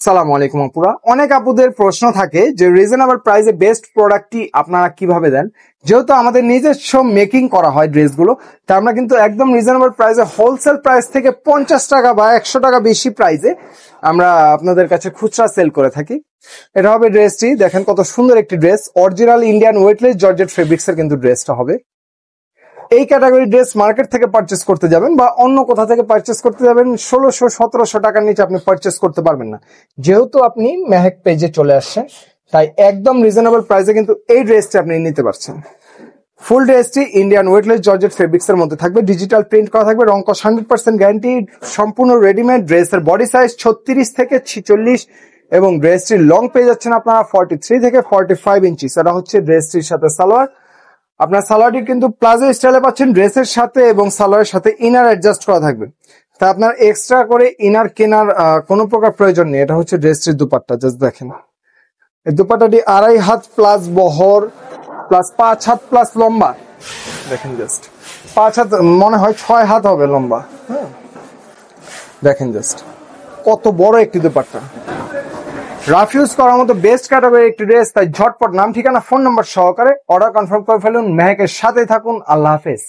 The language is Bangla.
সালামু আলাইকুম আপুরা। অনেক আপুদের প্রশ্ন থাকে যে রিজনেবল প্রাইসে বেস্ট প্রোডাক্টটি আপনারা কিভাবে দেন। যেহেতু আমাদের নিজস্ব মেকিং করা হয় ড্রেসগুলো, তা আমরা কিন্তু একদম রিজনেবল প্রাইসে হোলসেল প্রাইস থেকে 50 টাকা বা 100 টাকা বেশি প্রাইসে আমরা আপনাদের কাছে খুচরা সেল করে থাকি। এটা হবে ড্রেসটি, দেখেন কত সুন্দর একটি dress, original Indian weightless georgette fabrics এর কিন্তু ড্রেসটা হবে। এই ক্যাটাগরি ড্রেস মার্কেট থেকে পারচেস করতে যাবেন বা অন্য কোথা থেকে পারচেস করতে যাবেন 1600-1700 টাকার নিচে আপনি পারচেস করতে পারবেন না। যেহেতু আপনি মেহেক পেজে চলে আসছেন, তাই একদম রিজনেবল প্রাইসে কিন্তু এই ড্রেসটি আপনি নিতে পারছেন। ফুল ড্রেসটি ইন্ডিয়ান ওয়েটলেস জর্জেট ফেব্রিক্স এর মধ্যে থাকবে, ডিজিটাল প্রিন্ট করা থাকবে, রং কস 100% গ্যারান্টি, সম্পূর্ণ রেডিমেড। ড্রেসের বডি সাইজ 36 থেকে 46 এবং ড্রেসটির লং পেয়ে যাচ্ছেন আপনারা 43 থেকে 45 ইঞ্চি। সেটা হচ্ছে ড্রেসটির সাথে সালোয়ার। আপনার সালোয়ারটি কিন্তু প্লাজো স্টাইলে পাচ্ছেন ড্রেসের সাথে, এবং সালোয়ারের সাথে ইনার অ্যাডজাস্ট করা থাকবে। তা আপনার এক্সট্রা করে ইনার কেনার কোনো প্রকার প্রয়োজন নেই। এটা হচ্ছে ড্রেসটির দুপাট্টা, জাস্ট দেখেন। এই দুপাট্টাটি 2.5 হাত প্লাস বহর প্লাস 5 হাত প্লাস লম্বা, দেখেন জাস্ট 5 হাত, মনে হয় 6 হাত হবে লম্বা। হ্যাঁ, দেখেন জাস্ট কত বড় একটি দুপাট্টা। রাফ ইউজ করার মতো বেস্ট ক্যাটাগরি একটি ড্রেস, তাই ঝটপট নাম, ঠিকানা, ফোন নাম্বার সহকারে অর্ডার কনফার্ম করে ফেলুন। মেহেকের সাথে থাকুন। আল্লাহ হাফেজ।